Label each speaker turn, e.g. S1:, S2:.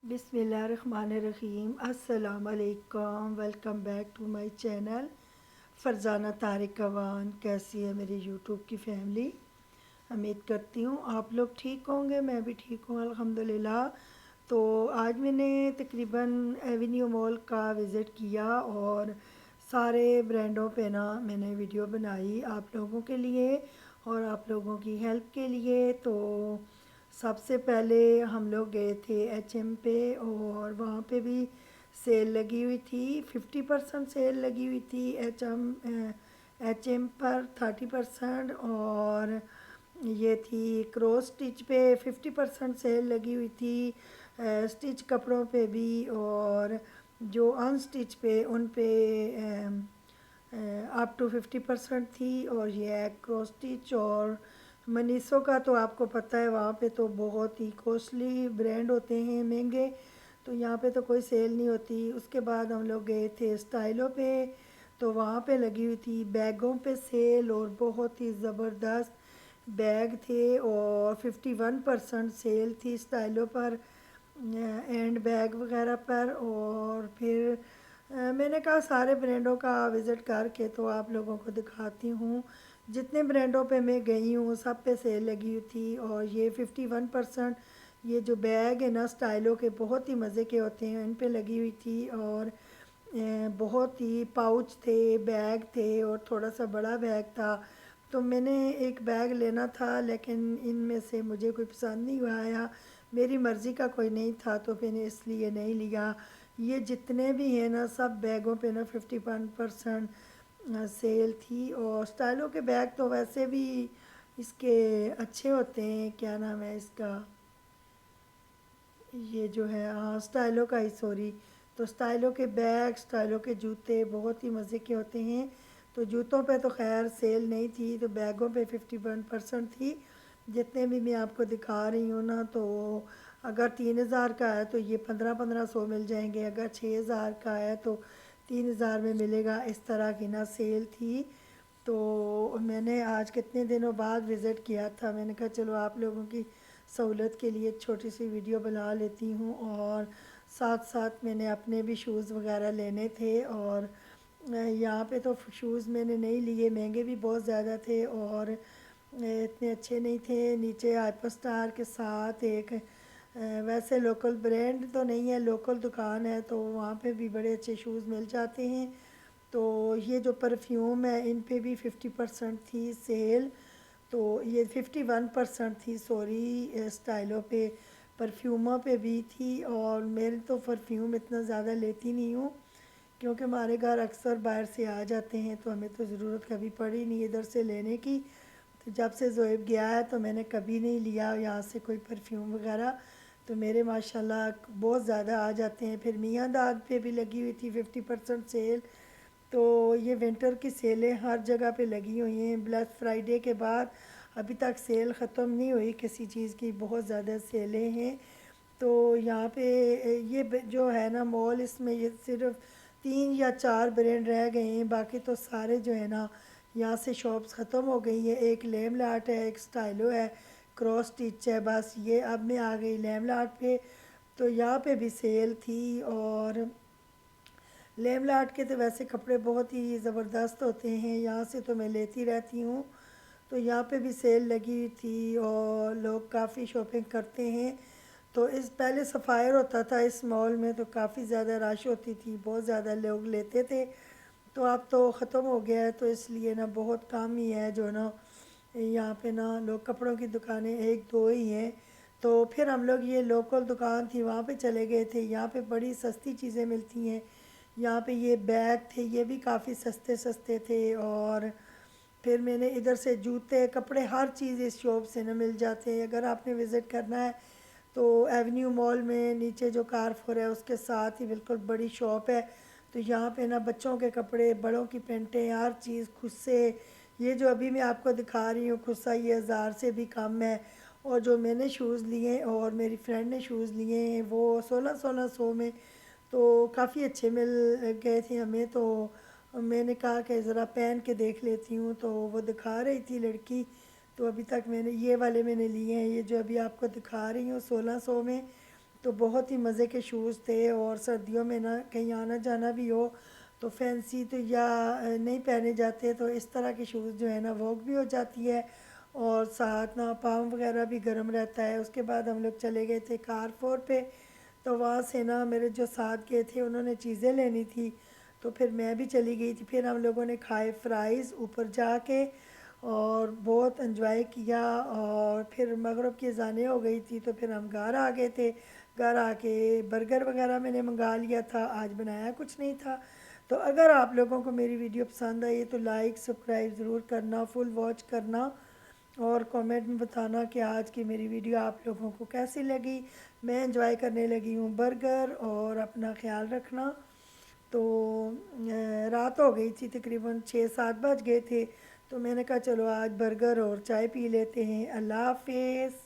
S1: बिस्मिल्लाहिर्रहमानिर्रहीम। अस्सलाम वालेकुम। Welcome back to my channel Farzana Tariq Awan. कैसी है मेरी यूट्यूब की फैमिली? उम्मीद करती हूँ आप लोग ठीक होंगे। मैं भी ठीक हूँ अल्हम्दुलिल्लाह। तो आज मैंने तकरीबन एवेन्यू मॉल का विज़िट किया और सारे ब्रांडों पे ना मैंने वीडियो बनाई आप लोगों के लिए और आप लोगों की हेल्प के लिए। तो सबसे पहले हम लोग गए थे एच पे और वहाँ पे भी सेल लगी हुई थी। 50% सेल लगी हुई थी एच एम पर 30%। और ये थी क्रॉस स्टिच पे 50% सेल लगी हुई थी। स्टिच कपड़ों पे भी और जो अनस्टिच पे उन पे अप टू 50% थी। और ये है क्रॉस स्टिच और मनीसो का तो आपको पता है वहाँ पे तो बहुत ही कॉस्टली ब्रांड होते हैं, महंगे। तो यहाँ पे तो कोई सेल नहीं होती। उसके बाद हम लोग गए थे स्टाइलों पे, तो वहाँ पे लगी हुई थी बैगों पे सेल और बहुत ही ज़बरदस्त बैग थे और 51% सेल थी स्टाइलों पर एंड बैग वगैरह पर। और फिर मैंने कहा सारे ब्रांडों का विज़िट करके तो आप लोगों को दिखाती हूँ। जितने ब्रांडों पे मैं गई हूँ सब पे सेल लगी हुई थी। और ये 51% ये जो बैग है ना स्टाइलों के बहुत ही मज़े के होते हैं, इन पे लगी हुई थी। और बहुत ही पाउच थे, बैग थे और थोड़ा सा बड़ा बैग था। तो मैंने एक बैग लेना था लेकिन इनमें से मुझे कोई पसंद नहीं आया, मेरी मर्ज़ी का कोई नहीं था तो मैंने इसलिए नहीं लिया। ये जितने भी हैं ना सब बैगों पे ना 51% सेल थी। और स्टाइलों के बैग तो वैसे भी इसके अच्छे होते हैं। क्या नाम है इसका, ये जो है हाँ स्टाइलों का ही, सॉरी। तो स्टाइलों के बैग, स्टाइलों के जूते बहुत ही मज़े के होते हैं। तो जूतों पे तो खैर सेल नहीं थी, तो बैगों पे 51% थी। जितने भी मैं आपको दिखा रही हूँ ना, तो अगर 3000 का है तो ये 1500 मिल जाएंगे, अगर 6000 का है तो 3000 में मिलेगा। इस तरह की ना सेल थी। तो मैंने आज कितने दिनों बाद विज़िट किया था, मैंने कहा चलो आप लोगों की सहूलत के लिए छोटी सी वीडियो बना लेती हूँ। और साथ साथ मैंने अपने भी शूज़ वगैरह लेने थे। और यहाँ पे तो शूज़ मैंने नहीं लिए, महंगे भी बहुत ज़्यादा थे और इतने अच्छे नहीं थे। नीचे हाइपर स्टार के साथ एक वैसे लोकल ब्रांड तो नहीं है, लोकल दुकान है, तो वहाँ पे भी बड़े अच्छे शूज़ मिल जाते हैं। तो ये जो परफ्यूम है इन पे भी 50% थी सेल। तो ये 51% थी, सॉरी, स्टाइलों पे, परफ्यूमों पे भी थी। और मेरे तो परफ्यूम इतना ज़्यादा लेती नहीं हूँ क्योंकि हमारे घर अक्सर बाहर से आ जाते हैं तो हमें तो ज़रूरत कभी पड़ी नहीं इधर से लेने की। तो जब से ज़ोएब गया है तो मैंने कभी नहीं लिया यहाँ से कोई परफ्यूम वगैरह। तो मेरे माशाल्लाह बहुत ज़्यादा आ जाते हैं। फिर मियाँ दाद पे भी लगी हुई थी 50% सेल। तो ये विंटर की सेलें हर जगह पे लगी हुई हैं। ब्लैक फ्राइडे के बाद अभी तक सेल ख़त्म नहीं हुई किसी चीज़ की, बहुत ज़्यादा सेलें हैं। तो यहाँ पे ये जो है ना मॉल, इसमें ये सिर्फ 3 या 4 ब्रांड रह गए हैं, बाकी तो सारे जो है ना यहाँ से शॉप्स ख़त्म हो गई हैं। एक लेमलाट है, एक स्टाइलो है, क्रॉस स्टिच है, बस ये। अब मैं आ गई लेमलाट पे, तो यहाँ पे भी सेल थी। और लेमलाट के तो वैसे कपड़े बहुत ही ज़बरदस्त होते हैं, यहाँ से तो मैं लेती रहती हूँ। तो यहाँ पे भी सेल लगी हुई थी और लोग काफ़ी शॉपिंग करते हैं। तो इस पहले सफ़ायर होता था इस मॉल में, तो काफ़ी ज़्यादा रश होती थी, बहुत ज़्यादा लोग लेते थे। तो अब तो ख़त्म हो गया है, तो इसलिए ना बहुत कम ही है जो ना यहाँ पे ना लोग, कपड़ों की दुकानें एक दो ही हैं। तो फिर हम लोग ये लोकल दुकान थी वहाँ पे चले गए थे। यहाँ पे बड़ी सस्ती चीज़ें मिलती हैं। यहाँ पे ये बैग थे, ये भी काफ़ी सस्ते सस्ते थे। और फिर मैंने इधर से जूते, कपड़े, हर चीज़ इस शॉप से ना मिल जाते हैं। अगर आपने विज़िट करना है तो एवेन्यू मॉल में नीचे जो कारफोर है उसके साथ ही बिल्कुल बड़ी शॉप है। तो यहाँ पे ना बच्चों के कपड़े, बड़ों की पेंटें, हर चीज़ खुद से। ये जो अभी मैं आपको दिखा रही हूँ खुद सा, ये 1000 से भी कम है। और जो मैंने शूज़ लिए और मेरी फ्रेंड ने शूज़ लिए हैं वो 1600 में, तो काफ़ी अच्छे मिल गए थे हमें। तो मैंने कहा कि ज़रा पहन के देख लेती हूँ, तो वो दिखा रही थी लड़की। तो अभी तक मैंने ये वाले मैंने लिए हैं, ये जो अभी आपको दिखा रही हूँ 1600 में। تو بہت ہی مزے کے شوز تھے، اور سردیوں میں نا کہیں آنا جانا بھی ہو تو فینسی تو یا نہیں پہنے جاتے، تو اس طرح کے شوز جو ہے نا واک بھی ہو جاتی ہے، اور ساتھ نا پاؤں وغیرہ بھی گرم رہتا ہے۔ اس کے بعد ہم لوگ چلے گئے تھے کارفور پہ، تو وہاں سے نا میرے جو ساتھ گئے تھے انہوں نے چیزیں لینی تھی، تو پھر میں بھی چلی گئی تھی۔ پھر ہم لوگوں نے کھائے فرائز اوپر جا کے، اور بہت انجوائے کیا، اور پھر مغرب کی اذانیں ہو گئی تھی تو پھر ہم گھر آ گئے تھے۔ گھر آ کے برگر وغیرہ میں نے منگا لیا تھا، آج بنایا کچھ نہیں تھا۔ تو اگر آپ لوگوں کو میری ویڈیو پسند آئی تو لائک سبسکرائب ضرور کرنا، فل واچ کرنا، اور کامنٹ میں بتانا کہ آج کی میری ویڈیو آپ لوگوں کو کیسی لگی۔ میں انجوائے کرنے لگی ہوں برگر، اور اپنا خیال رکھنا۔ تو رات ہو گئی تھی، تقریباً 6-7 بج گئے تھے، تو میں نے کہا چلو آج برگر اور چائے پی لیتے ہیں۔ اللہ حافظ۔